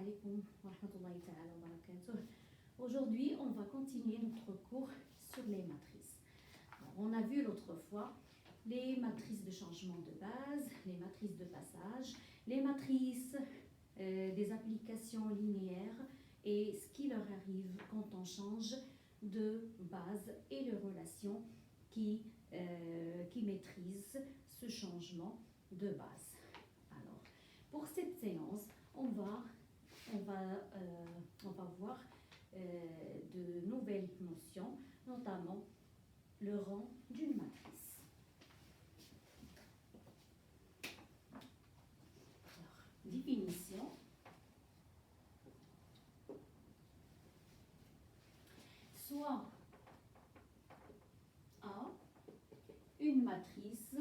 alaikum wa rahmatullahi ta'ala wa barakatuh. Aujourd'hui, on va continuer notre cours sur les matrices. Alors, on a vu l'autre fois les matrices de changement de base, les matrices de passage, les matrices des applications linéaires et ce qui leur arrive quand on change de base et les relations qui maîtrisent ce changement de base. Alors, pour cette séance, on va voir de nouvelles notions, notamment le rang d'une matrice. Alors, définition. Soit A, une matrice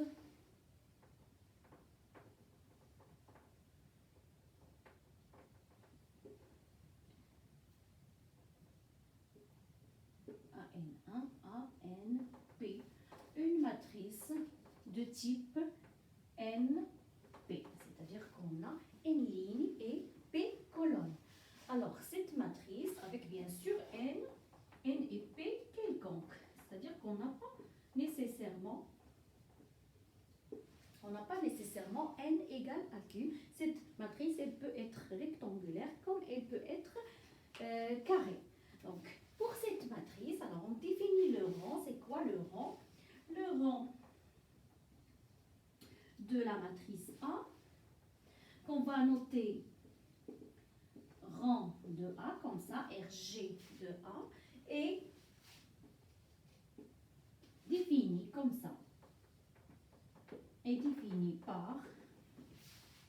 AN1, ANP, une matrice de type NP, c'est-à-dire qu'on a N ligne et P colonne. Alors, cette matrice, avec bien sûr N et P quelconque, c'est-à-dire qu'on n'a pas nécessairement N égale à Q. Cette matrice, elle peut être rectangulaire comme elle peut être carrée. Donc, pour cette matrice, alors on définit le rang. C'est quoi le rang? Le rang de la matrice A, qu'on va noter rang de A, comme ça, RG de A, et défini comme ça. Est défini par,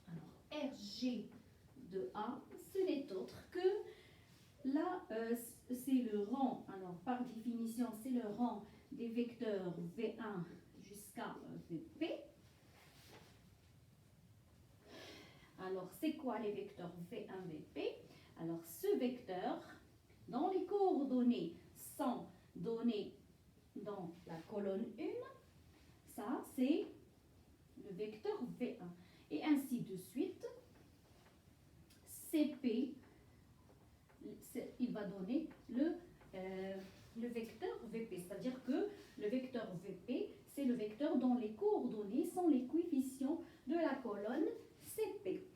alors, RG de A, ce n'est autre que là, c'est le rang, alors par définition, c'est le rang des vecteurs V1 jusqu'à VP. Alors, c'est quoi les vecteurs V1, VP? Alors, ce vecteur, dans les coordonnées, sont données dans la colonne 1, ça, c'est le vecteur V1. Et ainsi de suite, CP, il va donner le vecteur VP. C'est-à-dire que le vecteur VP, c'est le vecteur dont les coordonnées sont les coefficients de la colonne CP.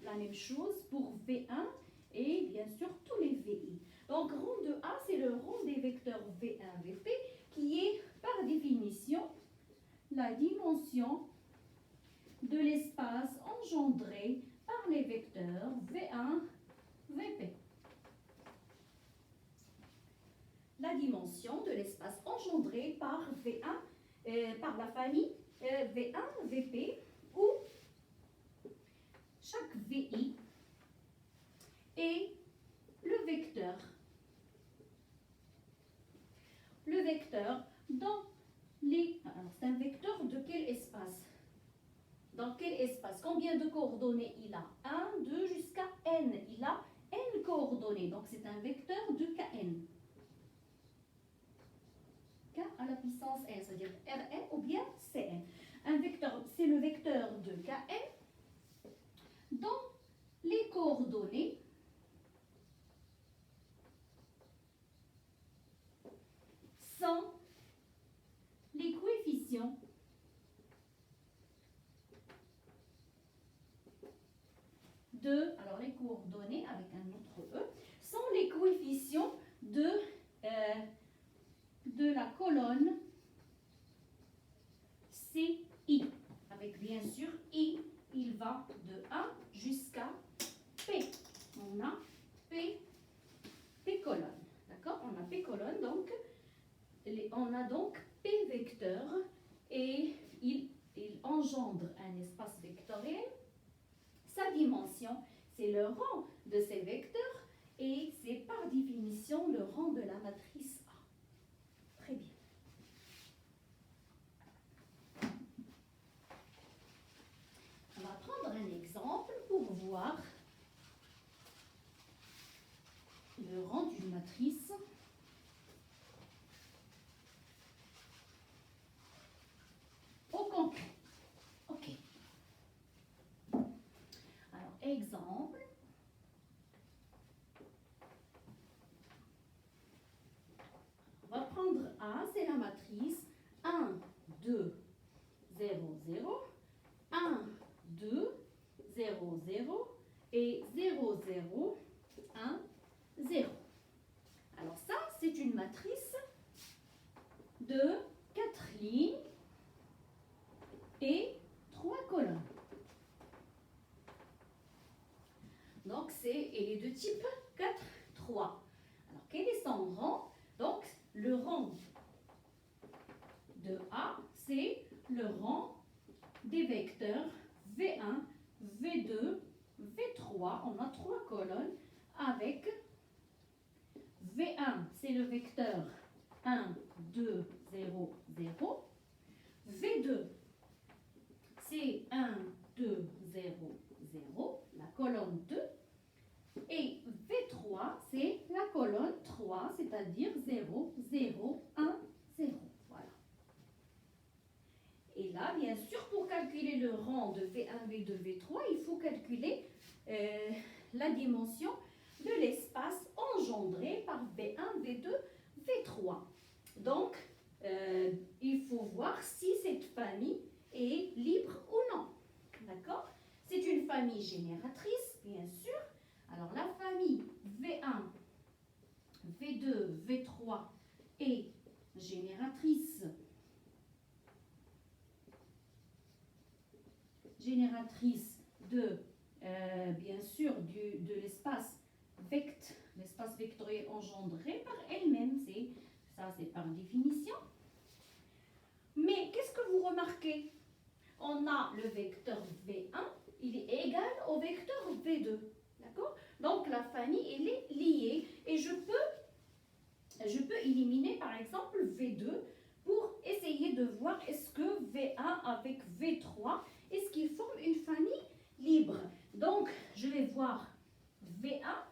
La même chose pour V1 et bien sûr tous les VI. Donc rang de A, c'est le rang des vecteurs V1, VP qui est par définition la dimension de l'espace engendré par les vecteurs V1, VP. La dimension de l'espace engendré par V1, par la famille V1, VP, où chaque VI est le vecteur. Le vecteur dans les... Alors, c'est un vecteur de quel espace? Dans quel espace? Combien de coordonnées il a? 1, 2 jusqu'à n. Il a n coordonnées. Donc, c'est un vecteur de Kn. K à la puissance n, c'est-à-dire Rn ou bien Cn. Un vecteur, c'est le vecteur de Kn dont les coordonnées sont les coefficients alors les coordonnées avec un autre E, sont les coefficients de la colonne CI. Avec bien sûr I, il va de 1 jusqu'à P. On a P colonne. D'accord? On a P colonne, donc on a donc P vecteur et il engendre un espace vectoriel. Sa dimension, c'est le rang de ces vecteurs et c'est par définition le rang de la matrice A. Très bien. On va prendre un exemple pour voir le rang d'une matrice. Au concret. OK. Alors, exemple, 0, 1, 0. Alors ça, c'est une matrice de 4 lignes et 3 colonnes. Donc, elle est de type 4, 3. Alors, quel est son rang? Donc, le rang de A, c'est le rang des vecteurs V1, V2, V3. On a 3 colonnes avec V1, c'est le vecteur 1, 2, 0, 0. V2, c'est 1, 2, 0, 0, la colonne 2. Et V3, c'est la colonne 3, c'est-à-dire 0, 0, 1, 0. Voilà. Et là, bien sûr, pour calculer le rang de V1, V2, V3, il faut calculer la dimension de l'espace engendré par V1, V2, V3. Donc, il faut voir si cette famille est libre ou non. D'accord? C'est une famille génératrice, bien sûr. Alors, la famille V1, V2, V3 est génératrice de, bien sûr, de l'espace vectoriel engendré par elle-même. Ça, c'est par définition. Mais qu'est-ce que vous remarquez? On a le vecteur V1, il est égal au vecteur V2. D'accord? Donc, la famille, elle est liée. Et je peux éliminer, par exemple, V2 pour essayer de voir est-ce que V1 avec V3, est-ce qu'ils forment une famille libre? Donc, je vais voir V1.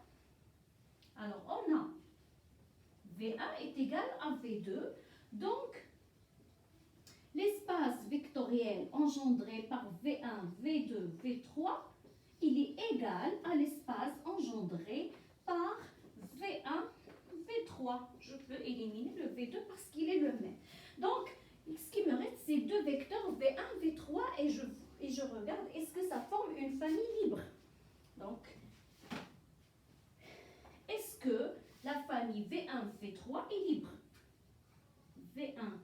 Alors, on a V1 est égal à V2. Donc, l'espace vectoriel engendré par V1, V2, V3, il est égal à l'espace engendré par V1, V3. Je peux éliminer le V2 parce qu'il est le même. Donc, ce qui me reste, c'est deux vecteurs V1, V3 et je regarde est-ce que ça forme une famille libre. Donc, est-ce que la famille V1, V3 est libre? V1,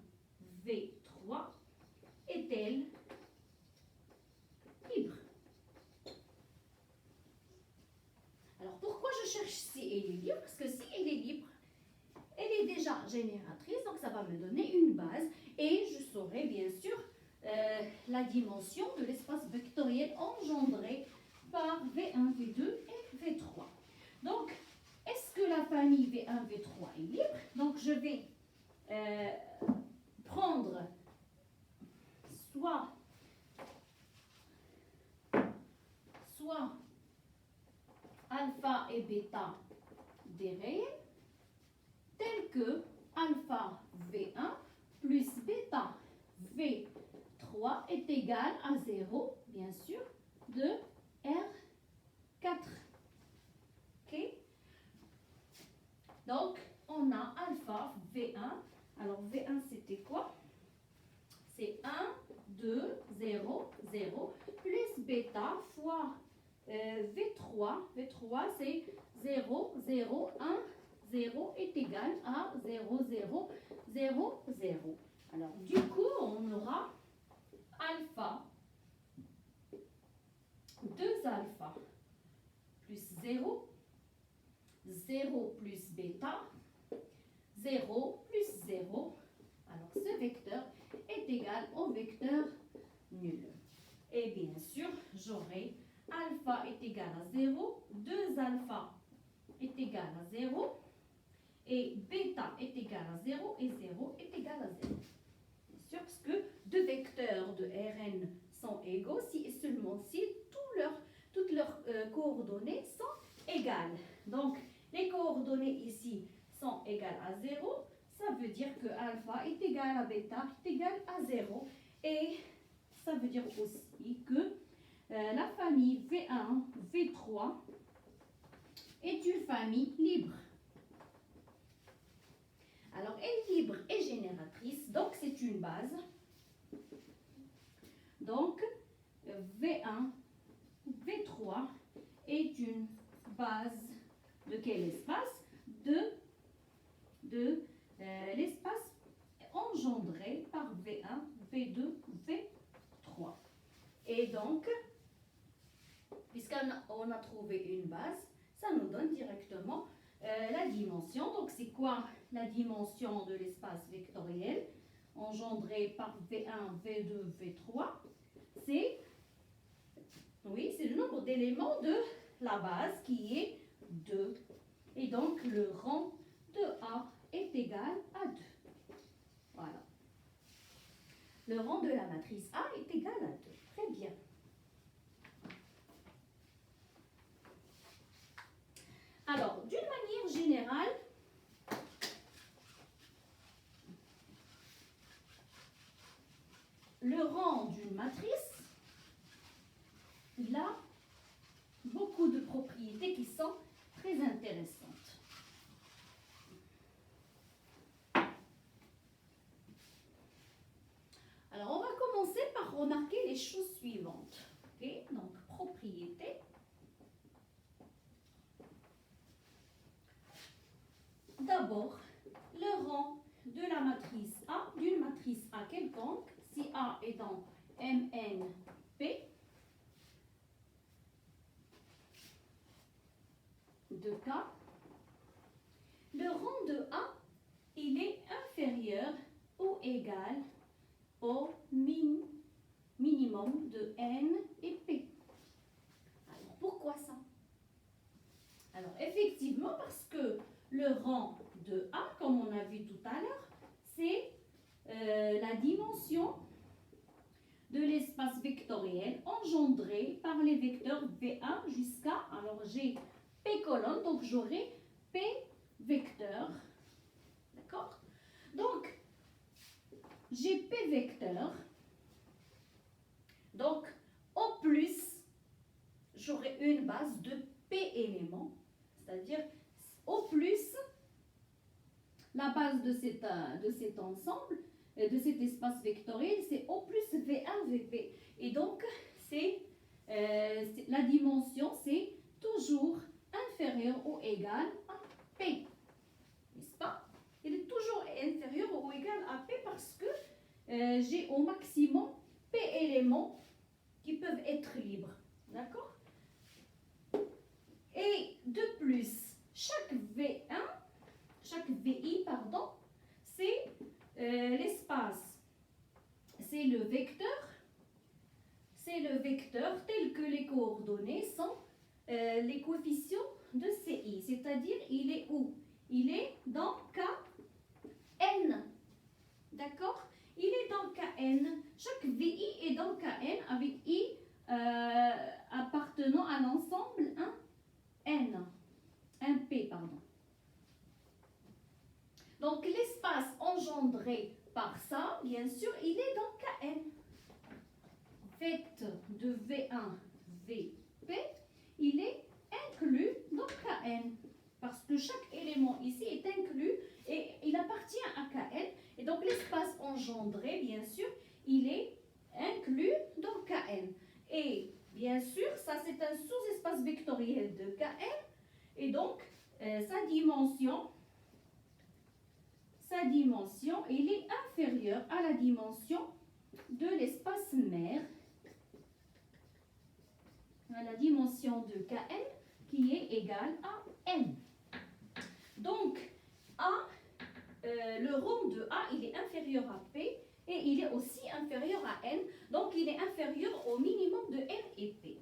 V3 est-elle libre? Alors, pourquoi je cherche si elle est libre? Parce que si elle est libre, elle est déjà génératrice, donc ça va me donner une base et je saurai bien sûr la dimension de l'espace vectoriel engendré par V1, V2 et V3. Donc, est-ce que la famille V1, V3 est libre? Donc, je vais prendre soit alpha et bêta des réels, tels que alpha V1 plus bêta V3 est égal à 0, bien sûr, de R4. OK? Donc, on a alpha V1. Alors, V1, c'était quoi? C'est 1, 2, 0, 0, plus bêta fois V3. V3, c'est 0, 0, 1, 0 est égal à 0, 0, 0, 0. Alors, du coup, on aura alpha, 2 alpha, plus 0, 0 plus bêta, 0 plus 0. Alors, ce vecteur est égal au vecteur nul. Et bien sûr, j'aurai alpha est égal à 0, 2 alpha est égal à 0, et bêta est égal à 0, et 0 est égal à 0. Bien sûr, parce que deux vecteurs de Rn sont égaux si et seulement si toutes leurs coordonnées sont égales. Donc, les coordonnées ici sont égales à 0, ça veut dire que alpha est égal à bêta est égal à 0. Et ça veut dire aussi que la famille V1, V3 est une famille libre. Alors, elle est libre et génératrice, donc c'est une base. Donc, V1, V3 est une base de quel espace? L'espace engendré par V1, V2, V3. Et donc, puisqu'on a trouvé une base, ça nous donne directement la dimension. Donc, c'est quoi la dimension de l'espace vectoriel engendré par V1, V2, V3? C'est le nombre d'éléments de la base qui est 2. Et donc, le rang de A est égal à 2. Voilà. Le rang de la matrice A est égal à 2. Très bien. Alors, d'une manière générale, le rang d'une matrice, il a beaucoup de propriétés qui sont très intéressantes. Alors, on va commencer par remarquer les choses suivantes. Okay? Donc, propriétés. D'abord, le rang de la matrice A, d'une matrice A quelconque, si A est dans MNP, de K, le rang de A, il est inférieur ou égal au minimum de N et P. Alors, pourquoi ça? Alors, effectivement, parce que le rang de A, comme on a vu tout à l'heure, c'est la dimension de l'espace vectoriel engendré par les vecteurs V1 jusqu'à, alors j'ai P colonne, donc j'aurai P vecteur, d'accord? Donc, j'ai P vecteur, donc au plus, j'aurai une base de P éléments, c'est-à-dire au plus, la base de cet ensemble, de cet espace vectoriel, c'est au plus V1, Vp. Et donc, la dimension, c'est toujours inférieur ou égal à P. N'est-ce pas? Il est toujours inférieur ou égal à P parce que j'ai au maximum P éléments qui peuvent être libres. D'accord? Et de plus, chaque VI, c'est l'espace, c'est le vecteur tel que les coordonnées sont les coefficients de CI, c'est-à-dire il est où? Il est dans Kn, d'accord? Il est dans Kn, chaque VI est dans Kn avec I appartenant à l'ensemble N, un P, pardon. Donc, l'espace engendré par ça, bien sûr, il est dans Kn. Vecteur de V1, Vp, il est inclus dans Kn. Parce que chaque élément ici est inclus et il appartient à Kn. Et donc, l'espace engendré, bien sûr, il est inclus dans Kn. Et bien sûr, ça c'est un sous-espace vectoriel de Kn. Et donc, sa dimension, il est inférieure à la dimension de l'espace mère, à la dimension de Kn qui est égale à N. Donc, le rang de A, il est inférieur à P et il est aussi inférieur à N. Donc, il est inférieur au minimum de N et P.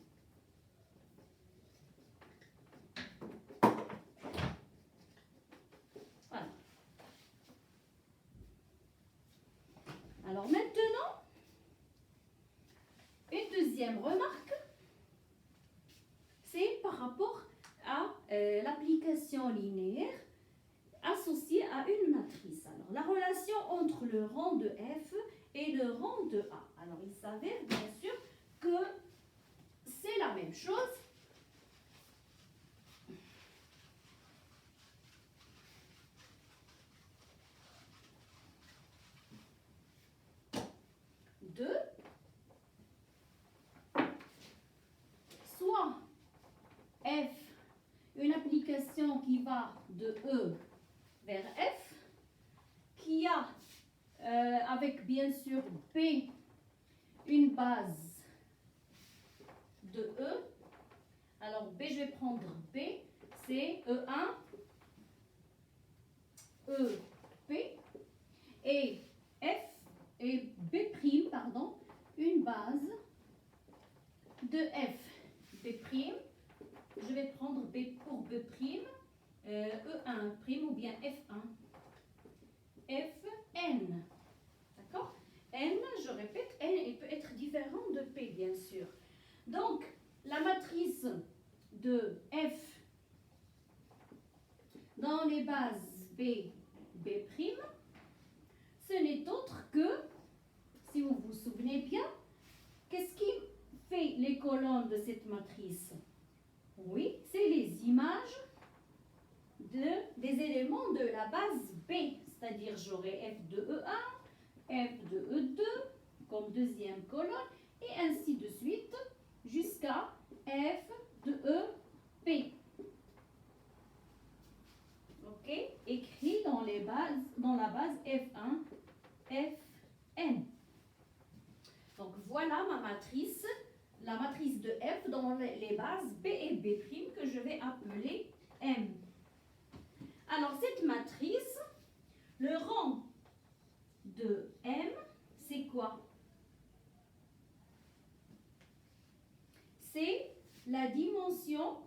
Voilà. Alors maintenant, une deuxième remarque, c'est par rapport à l'application linéaire associée à une matrice. Alors, la relation entre le rang de F et le rang de A. Alors, il s'avère bien sûr que c'est la même chose. Soit F, qui va de E vers F, qui a avec bien sûr B une base de E. Alors B, je vais prendre B, c'est E1, E, P, et F et B', pardon, une base de F. B', je vais prendre B pour B', E1' ou bien F1. Fn. D'accord? N, je répète, N il peut être différent de P, bien sûr. Donc, la matrice de F dans les bases B, B', ce n'est autre que, si vous vous souvenez bien, qu'est-ce qui fait les colonnes de cette matrice? Oui, c'est les images des éléments de la base B, c'est-à-dire j'aurai F de E1, F de E2 comme deuxième colonne et ainsi de suite jusqu'à F de EP. Ok, écrit dans la base F1, Fn. Donc voilà ma matrice, la matrice de F dans les bases B et B' que je vais appeler M. Alors cette matrice, le rang de M, c'est quoi? C'est la dimension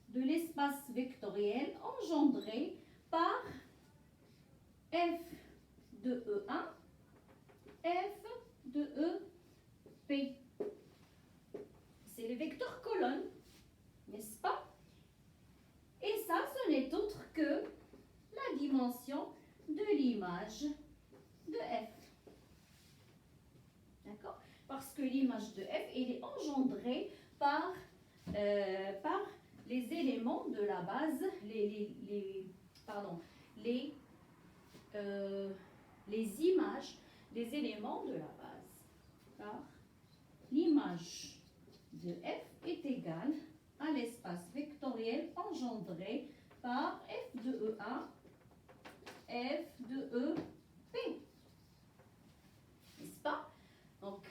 de l'espace vectoriel engendré par F de E1, F de EP. C'est les vecteurs colonnes, n'est-ce pas? Et ça, ce n'est autre que la dimension de l'image de F. D'accord? Parce que l'image de F, elle est engendrée par les éléments de la base, les images des éléments de la base. Par l'image de F est égale à l'espace vectoriel engendré par F de E1, F de EP. N'est-ce pas? Donc,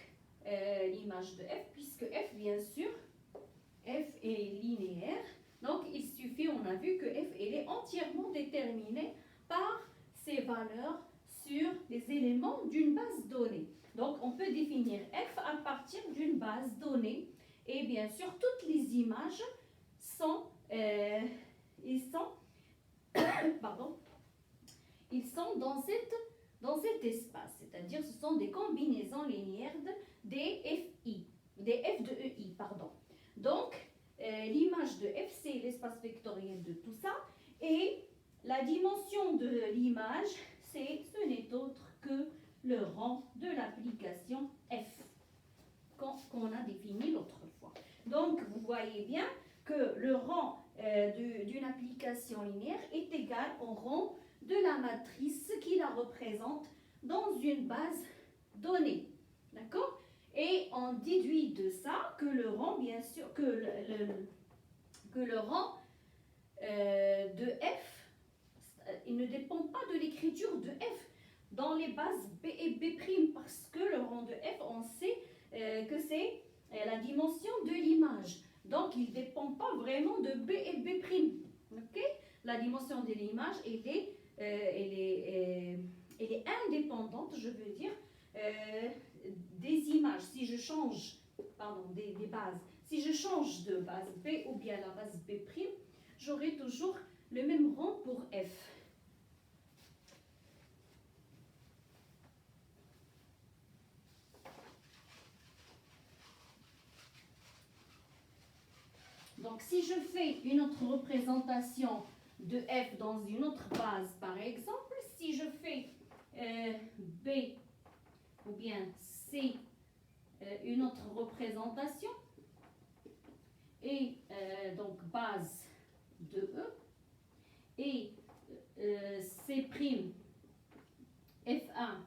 l'image de F, puisque F, bien sûr, F est linéaire. Donc, il suffit, on a vu que F, elle est entièrement déterminée par ses valeurs sur les éléments d'une base donnée. Donc, on peut définir F à partir d'une base donnée. Et bien sûr, toutes les images sont, ils sont dans cet espace. C'est-à-dire, ce sont des combinaisons linéaires des FI, des F de EI, pardon. Donc, l'image de F, c'est l'espace vectoriel de tout ça. Et la dimension de l'image, ce n'est autre que le rang de l'application F, qu'on a défini l'autre fois. Donc, vous voyez bien que le rang d'une application linéaire est égal au rang de la matrice qui la représente dans une base donnée. D'accord? Et on déduit de ça que le rang, bien sûr, que le rang de F, il ne dépend pas de l'écriture de F dans les bases B et B', parce que le rang de F, on sait que c'est la dimension de l'image. Donc, il ne dépend pas vraiment de B et B'. Okay? La dimension de l'image, elle est indépendante, je veux dire, des images. Si je change, des bases, si je change de base B ou bien la base B', j'aurai toujours le même rang pour F. Donc, si je fais une autre représentation de F dans une autre base, par exemple, si je fais B ou bien C, une autre représentation, et donc base de E, et C', F1',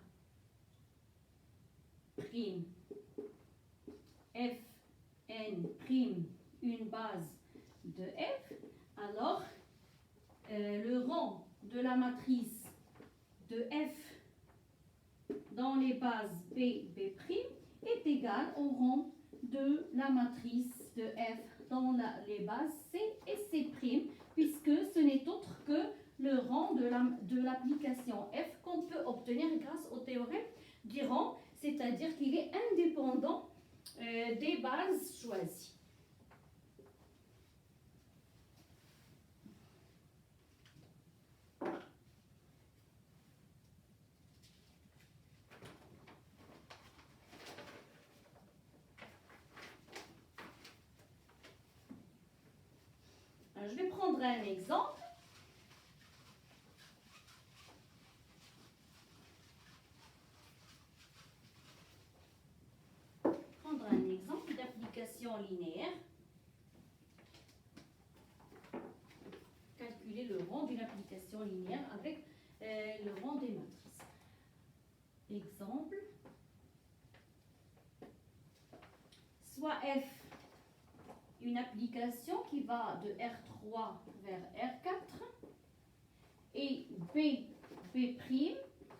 Fn', une base de F, alors le rang de la matrice de F dans les bases B, B' est égal au rang de la matrice de F dans les bases C et C', puisque ce n'est autre que le rang de l'application F qu'on peut obtenir grâce au théorème du rang, c'est-à-dire qu'il est indépendant des bases choisies. Je vais prendre un exemple. Prendre un exemple d'application linéaire. Calculer le rang d'une application linéaire avec le rang des matrices. Exemple. Soit F, une application qui va de R3 vers R4, et B, B',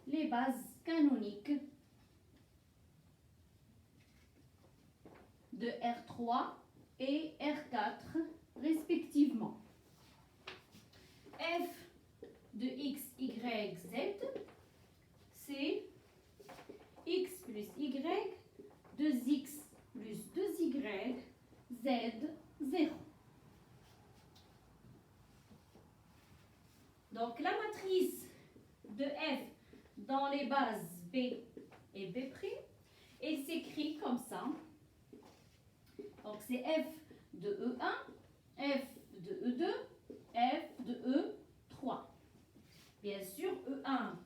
les bases canoniques de R3 et R4 respectivement. F de X, Y, Z, c'est X plus Y, 2X plus 2Y, Z, 0. Donc la matrice de F dans les bases B et B', elle s'écrit comme ça. Donc c'est F de E1, F de E2, F de E3. Bien sûr, E1,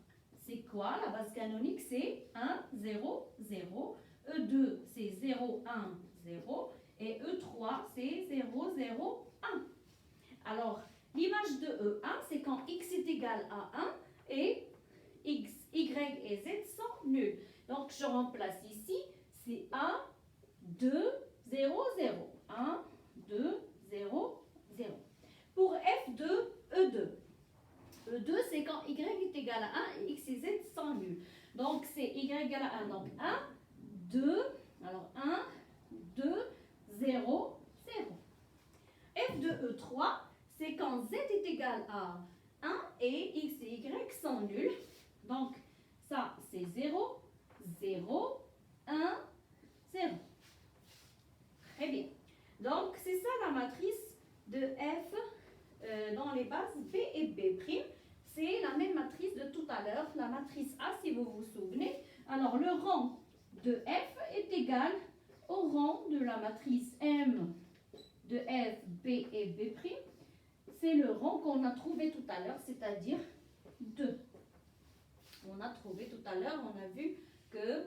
c'est quoi? La base canonique, c'est 1, 0, 0. E2, c'est 0, 1, 0. Et E3, c'est 0, 0, 1. Alors, l'image de E1, c'est quand X est égal à 1 et X, Y et Z sont nuls. Donc, je remplace ici, c'est 1, 2, 0, 0. 1, 2, 0, 0. Pour F de E2. E2, c'est quand Y est égal à 1 et X et Z sont nuls. Donc, c'est Y égal à 1. Donc, 1, 2, alors 1, 2, 0, 0. F de E3, c'est quand Z est égal à 1 et X et Y sont nuls. Donc, ça, c'est 0, 0, 1, 0. Très bien. Donc, c'est ça la matrice de F dans les bases B et B'. C'est la même matrice de tout à l'heure, la matrice A, si vous vous souvenez. Alors, le rang de F est égal au rang de la matrice M de F, B et B'. C'est le rang qu'on a trouvé tout à l'heure, c'est-à-dire 2. On a trouvé tout à l'heure, on a vu que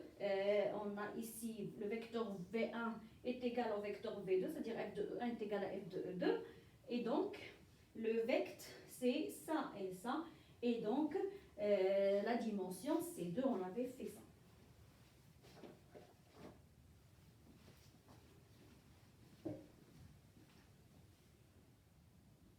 on a ici le vecteur V1 est égal au vecteur V2, c'est-à-dire F de E1 est égal à F de E2. Et donc, le vecteur, c'est ça et ça. Et donc, la dimension, c'est 2, on avait fait ça.